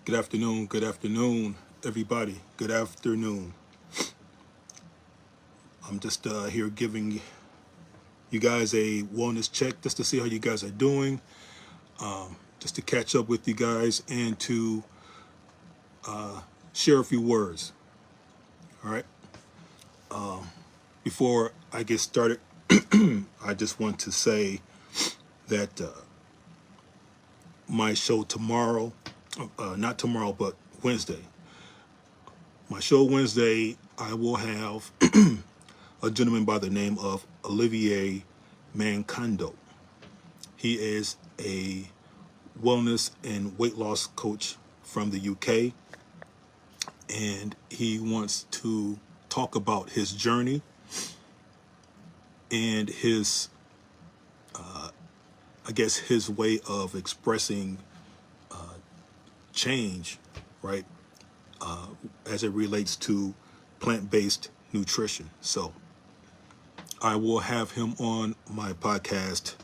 Good afternoon, everybody. Good afternoon. I'm just here giving you guys a wellness check just to see how you guys are doing, just to catch up with you guys and to share a few words. All right. Before I get started, I just want to say that my show tomorrow, not tomorrow, but Wednesday, my show Wednesday, I will have a gentleman by the name of Olivier Mancando. He is a wellness and weight loss coach from the UK, and he wants to talk about his journey and his, his way of expressing change, right, as it relates to plant-based nutrition. So I will have him on my podcast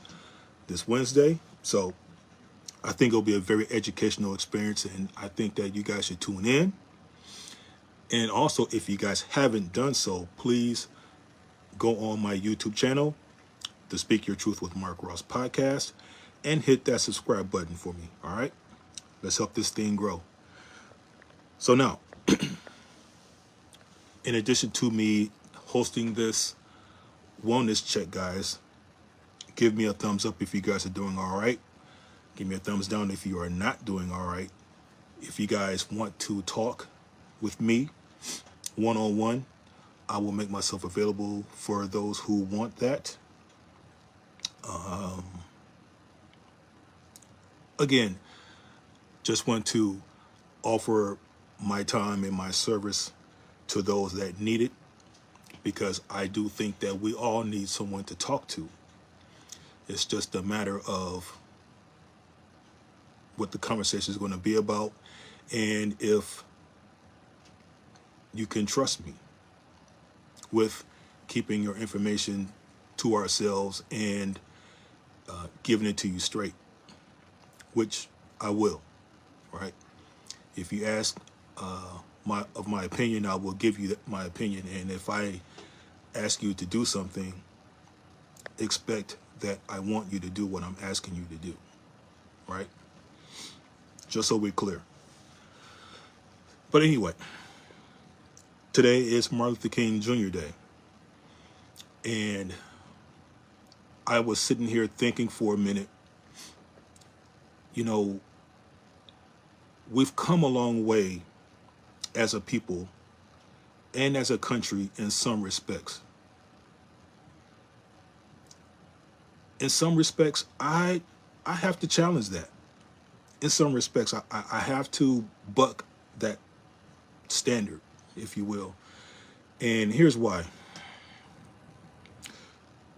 this Wednesday. So I think it'll be a very educational experience, and I think that you guys should tune in. And also, if you guys haven't done so, please go on my YouTube channel, the Speak Your Truth with Mark Ross podcast, and hit that subscribe button for me. All right? Let's help this thing grow. So now, in addition to me hosting this wellness check, guys, give me a thumbs up if you guys are doing all right. Give me a thumbs down if you are not doing all right. If you guys want to talk with me one-on-one, I will make myself available for those who want that. Again, just want to offer my time and my service to those that need it, because I do think that we all need someone to talk to. It's just a matter of what the conversation is going to be about, and if you can trust me with keeping your information to ourselves and giving it to you straight, which I will, right? If you ask my opinion, I will give you my opinion. And if I ask you to do something, expect that I want you to do what I'm asking you to do, right? Just so we're clear. But anyway, today is Martin Luther King Jr. Day. And I was sitting here thinking for a minute, you know, we've come a long way as a people and as a country in some respects. In some respects, I have to challenge that. In some respects, I have to buck that standard, if you will. And here's why.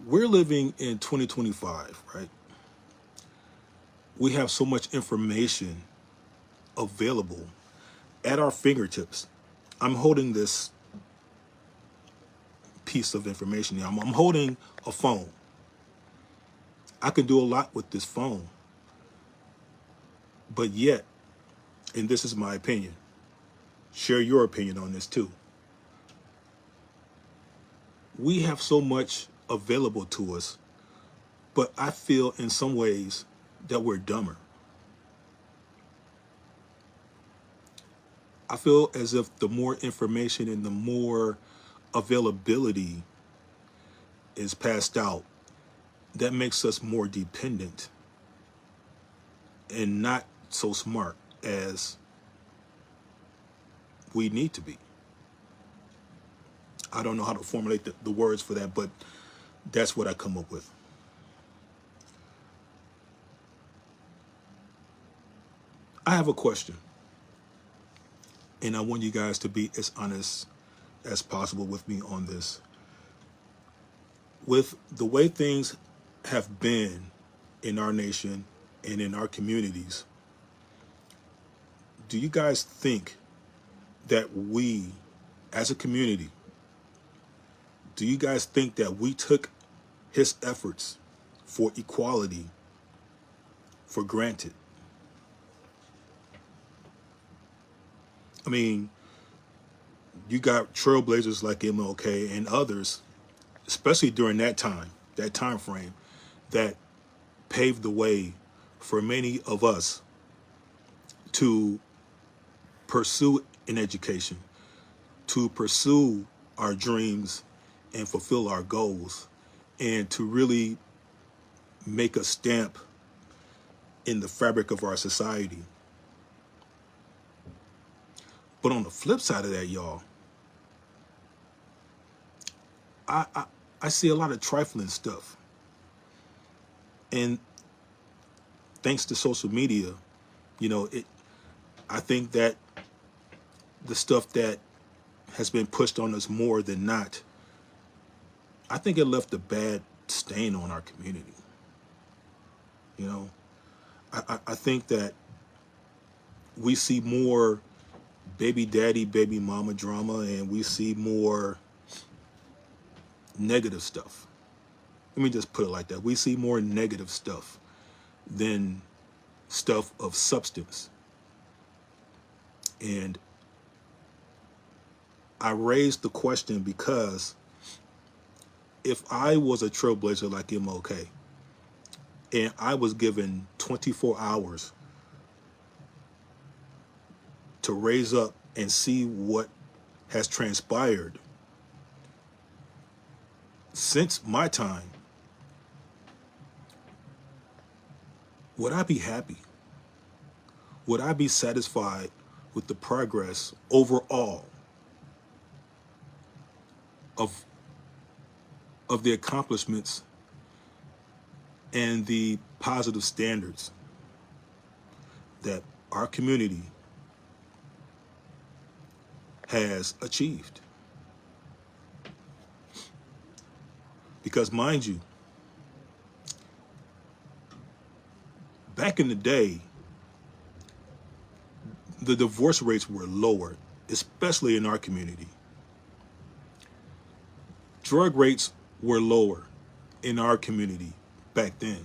We're living in 2025, right? We have so much information available at our fingertips. I'm holding this piece of information here. I'm holding a phone. I can do a lot with this phone. But yet, and this is my opinion, share your opinion on this too. We have so much available to us, but I feel in some ways that we're dumber. I feel as if the more information and the more availability is passed out, that makes us more dependent and not so smart as we need to be. I don't know how to formulate the words for that, but that's what I come up with. I have a question, and I want you guys to be as honest as possible with me on this. With the way things have been in our nation and in our communities, do you guys think that we, as a community, do you guys think that we took his efforts for equality for granted? I mean, you got trailblazers like MLK and others, especially during that time frame, that paved the way for many of us to pursue an education, to pursue our dreams and fulfill our goals, and to really make a stamp in the fabric of our society. But on the flip side of that, y'all, I see a lot of trifling stuff. And thanks to social media, I think that the stuff that has been pushed on us more than not, I think it left a bad stain on our community. I think that we see more baby daddy, baby mama drama, and we see more negative stuff. Let me just put it like that. We see more negative stuff than stuff of substance. And I raised the question because if I was a trailblazer like MLK and I was given 24 hours to raise up and see what has transpired since my time, would I be happy? Would I be satisfied with the progress overall of the accomplishments and the positive standards that our community has achieved? Because mind you, back in the day, the divorce rates were lower, especially in our community. Drug rates were lower in our community back then.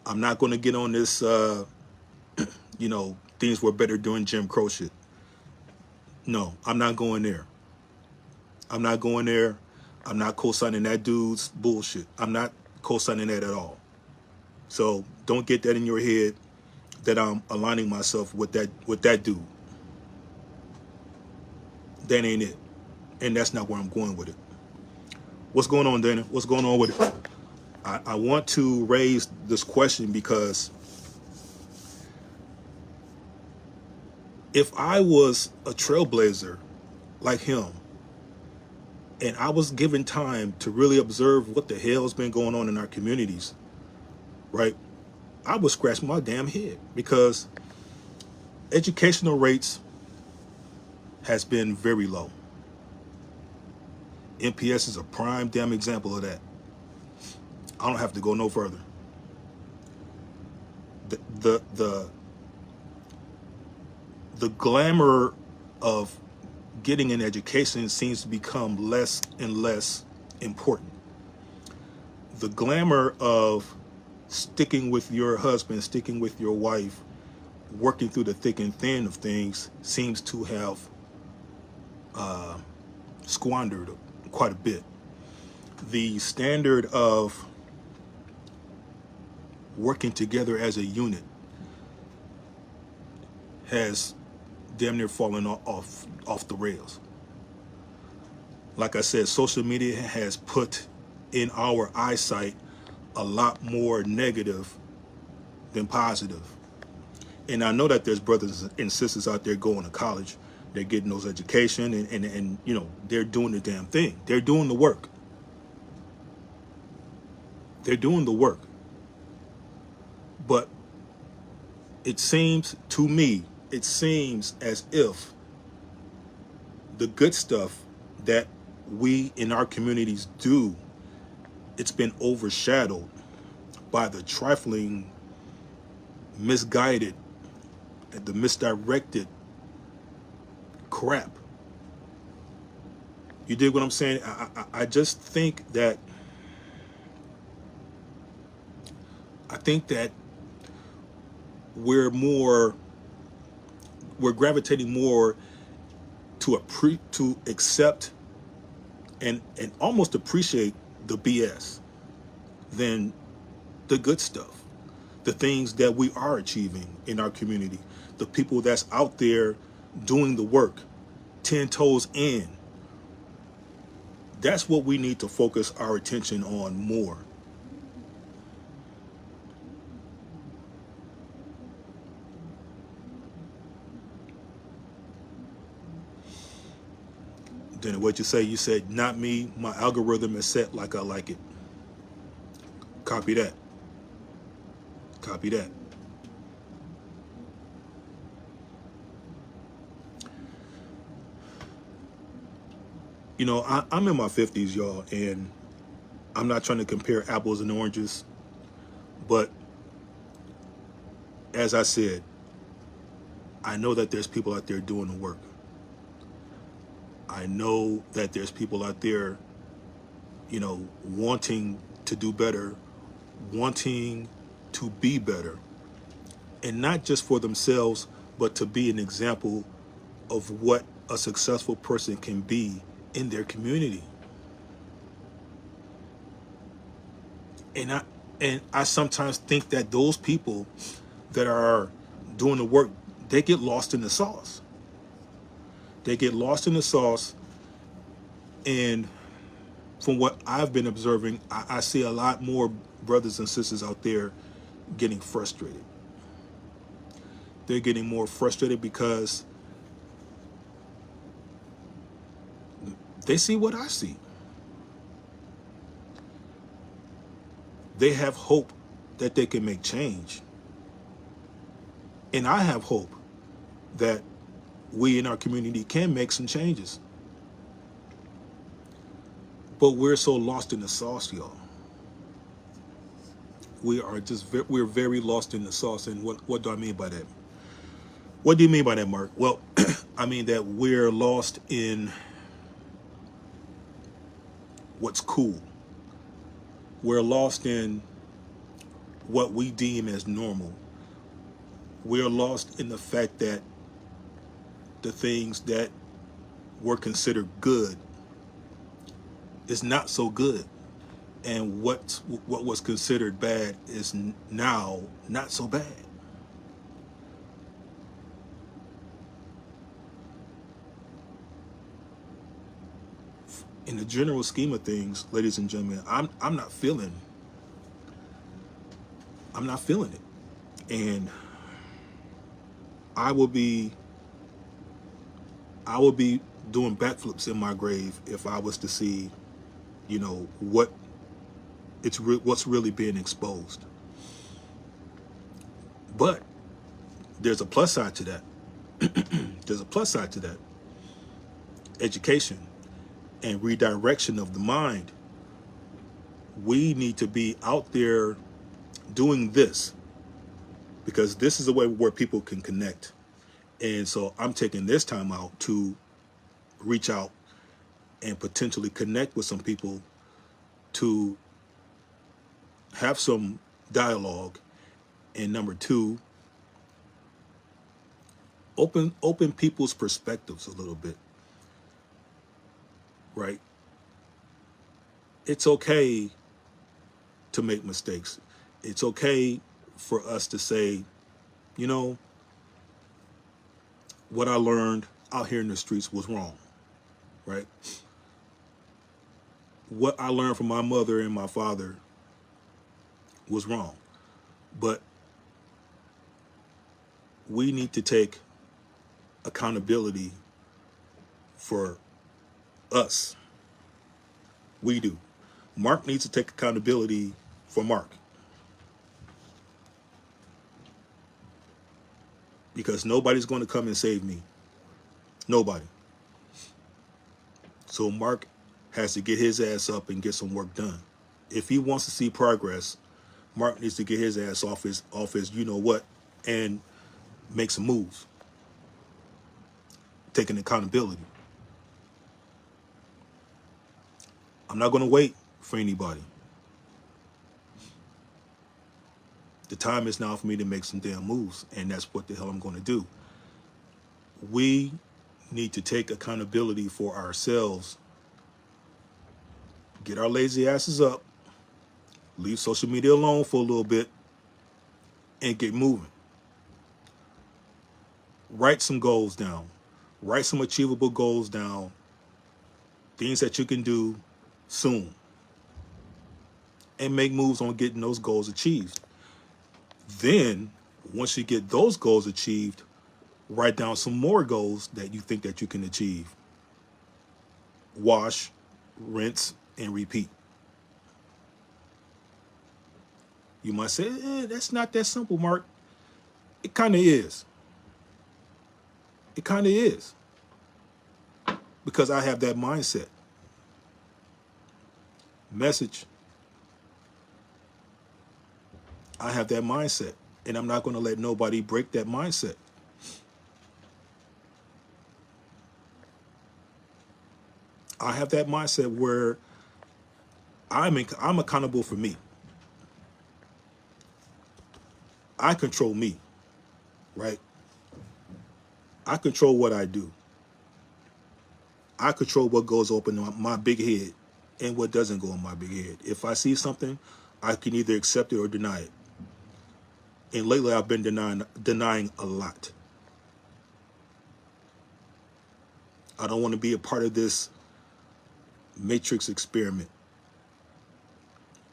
I'm not going to get on this, things were better during Jim Crow shit. No, I'm not going there. I'm not going there. I'm not co-signing that dude's bullshit. I'm not co-signing that at all. So don't get that in your head that I'm aligning myself with that dude. That ain't it. And that's not where I'm going with it. What's going on, Dana? What's going on with it? I want to raise this question because if I was a trailblazer like him and I was given time to really observe what the hell's been going on in our communities, right, I would scratch my damn head because educational rates has been very low. MPS is a prime damn example of that. I don't have to go no further. The glamour of getting an education seems to become less and less important. The glamour of sticking with your husband, sticking with your wife, working through the thick and thin of things seems to have squandered quite a bit. The standard of working together as a unit has damn near fallen off the rails. Like I said, social media has put in our eyesight a lot more negative than positive. And I know that there's brothers and sisters out there going to college, they're getting those education and they're doing the damn thing. They're doing the work. They're doing the work. But it seems to me, as if the good stuff that we in our communities do, it's been overshadowed by the trifling, misguided, and the misdirected crap. You dig what I'm saying? I just think that we're more we're gravitating more to accept and almost appreciate the BS than the good stuff, the things that we are achieving in our community, the people that's out there doing the work, 10 toes in. That's what we need to focus our attention on more. Then what you say, you said, not me, my algorithm is set like I like it. Copy that. Copy that. You know, I'm in my 50s, y'all, and I'm not trying to compare apples and oranges, but as I said, I know that there's people out there doing the work. I know that there's people out there, you know, wanting to do better, wanting to be better, and not just for themselves, but to be an example of what a successful person can be in their community. And I sometimes think that those people that are doing the work, they get lost in the sauce. They get lost in the sauce, and from what I've been observing, I see a lot more brothers and sisters out there getting frustrated. They're getting more frustrated because they see what I see. They have hope that they can make change. And I have hope that we in our community can make some changes. But we're so lost in the sauce, y'all. We're very lost in the sauce. And what do I mean by that? What do you mean by that, Mark? Well, I mean that we're lost in what's cool. We're lost in what we deem as normal. We're lost in the fact that the things that were considered good is not so good. And what was considered bad is now not so bad. In the general scheme of things, ladies and gentlemen, I'm not feeling it. And I will be doing backflips in my grave if I was to see, you know, what's really being exposed. But there's a plus side to that. There's a plus side to that. Education and redirection of the mind. We need to be out there doing this because this is a way where people can connect. And so I'm taking this time out to reach out and potentially connect with some people to have some dialogue. And number two, open people's perspectives a little bit, right? It's okay to make mistakes. It's okay for us to say, you know, what I learned out here in the streets was wrong, right? What I learned from my mother and my father was wrong. But we need to take accountability for us. We do. Mark needs to take accountability for Mark. Because nobody's going to come and save me. Nobody. So Mark has to get his ass up and get some work done. If he wants to see progress, Mark needs to get his ass off his you know what and make some moves. Taking accountability. I'm not going to wait for anybody. The time is now for me to make some damn moves, and that's what the hell I'm going to do. We need to take accountability for ourselves, get our lazy asses up, leave social media alone for a little bit, and get moving. Write some goals down. Write some achievable goals down, things that you can do soon, and make moves on getting those goals achieved. Then, once you get those goals achieved, write down some more goals that you think that you can achieve. Wash, rinse, and repeat. You might say, that's not that simple, Mark. It kind of is. It kind of is. Because I have that mindset. Message. I have that mindset. And I'm not going to let nobody break that mindset. I have that mindset where I'm accountable for me. I control me, right? I control what I do. I control what goes up in my big head and what doesn't go in my big head. If I see something, I can either accept it or deny it. And lately I've been denying a lot. I don't want to be a part of this matrix experiment,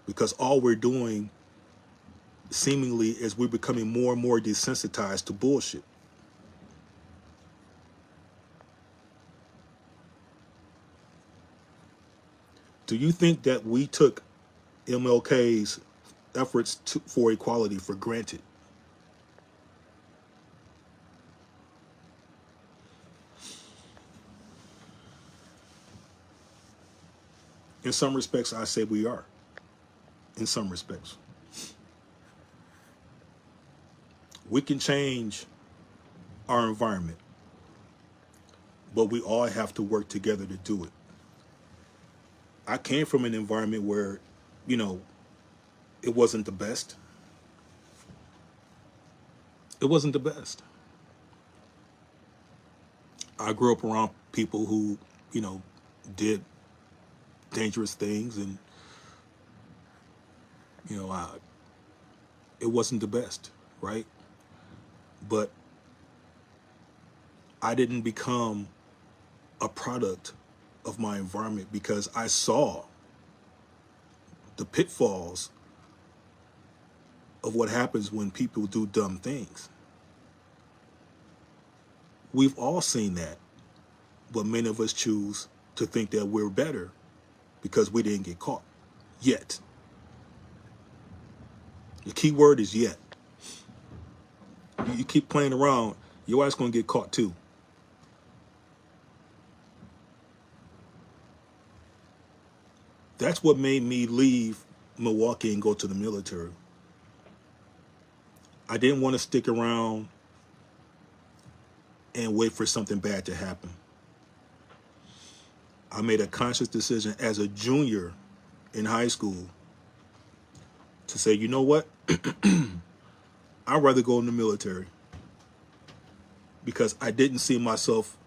because all we're doing seemingly is we're becoming more and more desensitized to bullshit. Do you think that we took MLK's efforts for equality for granted? In some respects, I say we are. In some respects. We can change our environment, but we all have to work together to do it. I came from an environment where, it wasn't the best. It wasn't the best. I grew up around people who, did dangerous things, and, it wasn't the best, right? But I didn't become a product of my environment because I saw the pitfalls of what happens when people do dumb things. We've all seen that, but many of us choose to think that we're better because we didn't get caught yet. The key word is yet. You keep playing around, your ass gonna get caught too. That's what made me leave Milwaukee and go to the military. I didn't want to stick around and wait for something bad to happen. I made a conscious decision as a junior in high school to say, you know what? I'd rather go in the military, because I didn't see myself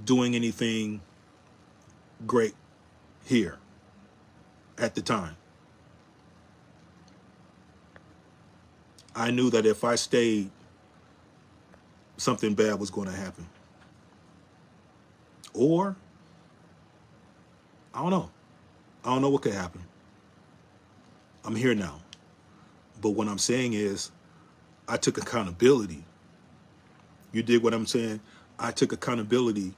doing anything great here at the time. I knew that if I stayed, something bad was going to happen. Or, I don't know. I don't know what could happen. I'm here now. But what I'm saying is, I took accountability. You dig what I'm saying? I took accountability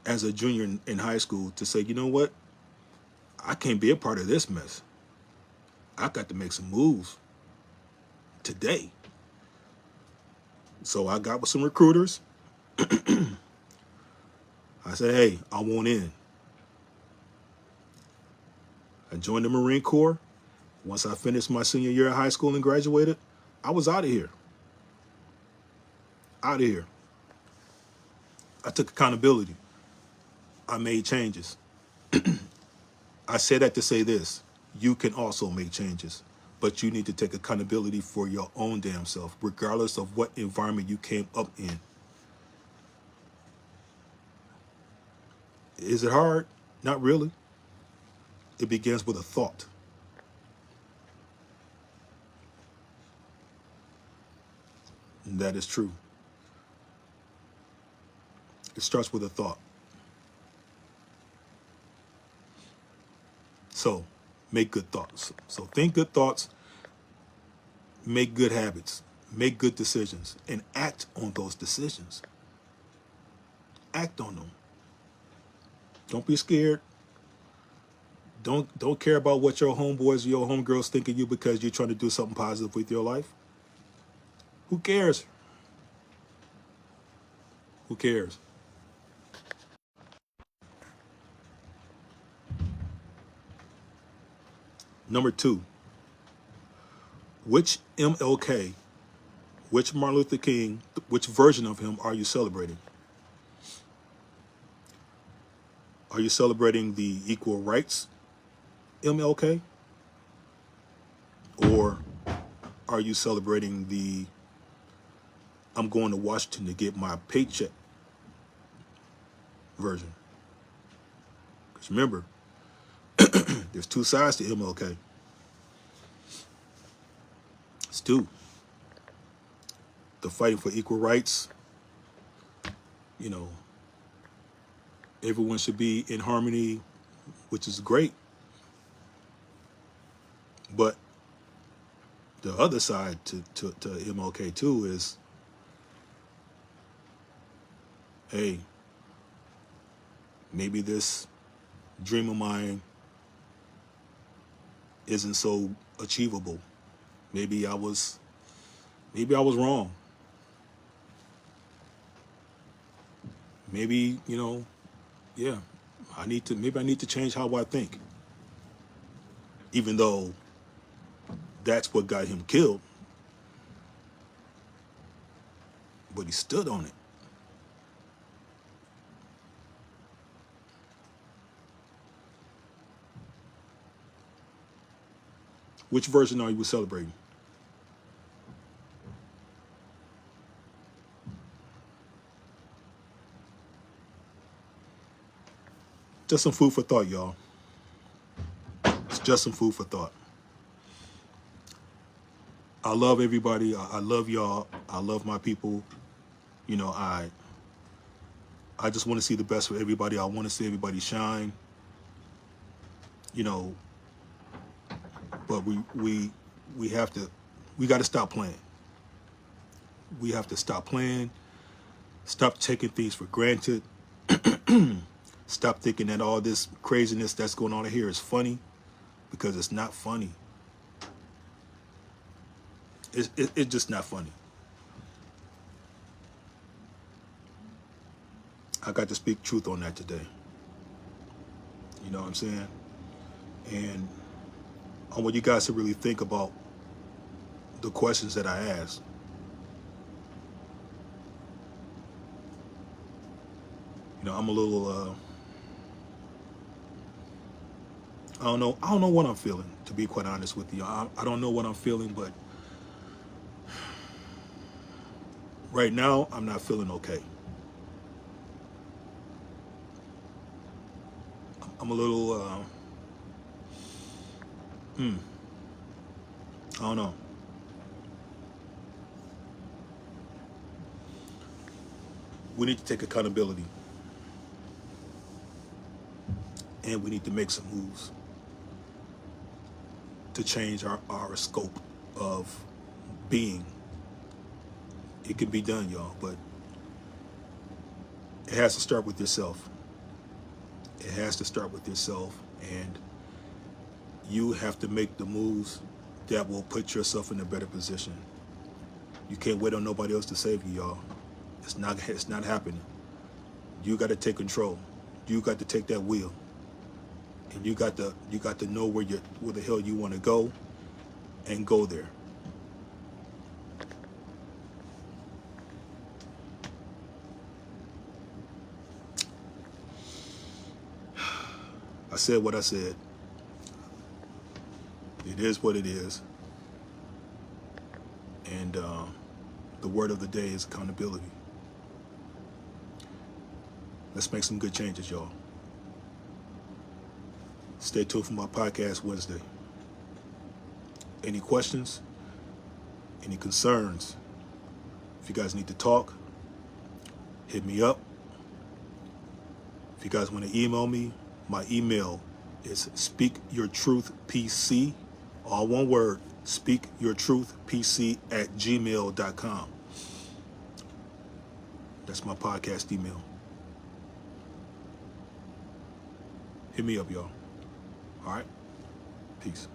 as a junior in high school to say, you know what? I can't be a part of this mess. I got to make some moves today. So I got with some recruiters. I said, hey, I want in. I joined the Marine Corps. Once I finished my senior year of high school and graduated, I was out of here. Out of here. I took accountability. I made changes. I say that to say this. You can also make changes. But you need to take accountability for your own damn self, regardless of what environment you came up in. Is it hard? Not really. It begins with a thought. And that is true. It starts with a thought. So make good thoughts. So think good thoughts, make good habits, make good decisions, and act on those decisions. Act on them. Don't be scared. Don't care about what your homeboys or your homegirls think of you because you're trying to do something positive with your life. Who cares? Who cares? Number 2, which MLK, which Martin Luther King, which version of him are you celebrating? Are you celebrating the equal rights MLK? Or are you celebrating the I'm going to Washington to get my paycheck version? Because remember, there's two sides to MLK. It's two. The fighting for equal rights, you know, everyone should be in harmony, which is great. But the other side to MLK too is, hey, maybe this dream of mine isn't so achievable. Maybe I was wrong. Maybe, yeah, maybe I need to change how I think. Even though that's what got him killed. But he stood on it. Which version are you celebrating? Just some food for thought, y'all. It's just some food for thought. I love everybody. I love y'all. I love my people. I just want to see the best for everybody. I want to see everybody shine. But we got to stop playing. We have to stop playing. Stop taking things for granted. Stop thinking that all this craziness that's going on here is funny, because it's not funny. It's just not funny. I got to speak truth on that today. You know what I'm saying? And I want you guys to really think about the questions that I asked. I'm a little, I don't know what I'm feeling, to be quite honest with you. I don't know what I'm feeling, but right now I'm not feeling okay. I'm a little, I don't know. We need to take accountability. And we need to make some moves to change our scope of being. It can be done, y'all, but it has to start with yourself. It has to start with yourself, and you have to make the moves that will put yourself in a better position. You can't wait on nobody else to save you, y'all. It's not happening. You got to take control. You got to take that wheel. And you got to know where the hell you want to go, and go there. I said what I said. It is what it is. And the word of the day is accountability. Let's make some good changes, y'all. Stay tuned for my podcast Wednesday. Any questions? Any concerns? If you guys need to talk, hit me up. If you guys want to email me, my email is speakyourtruthpc, all one word, speakyourtruthpc@gmail.com. That's my podcast email. Hit me up, y'all. All right? Peace.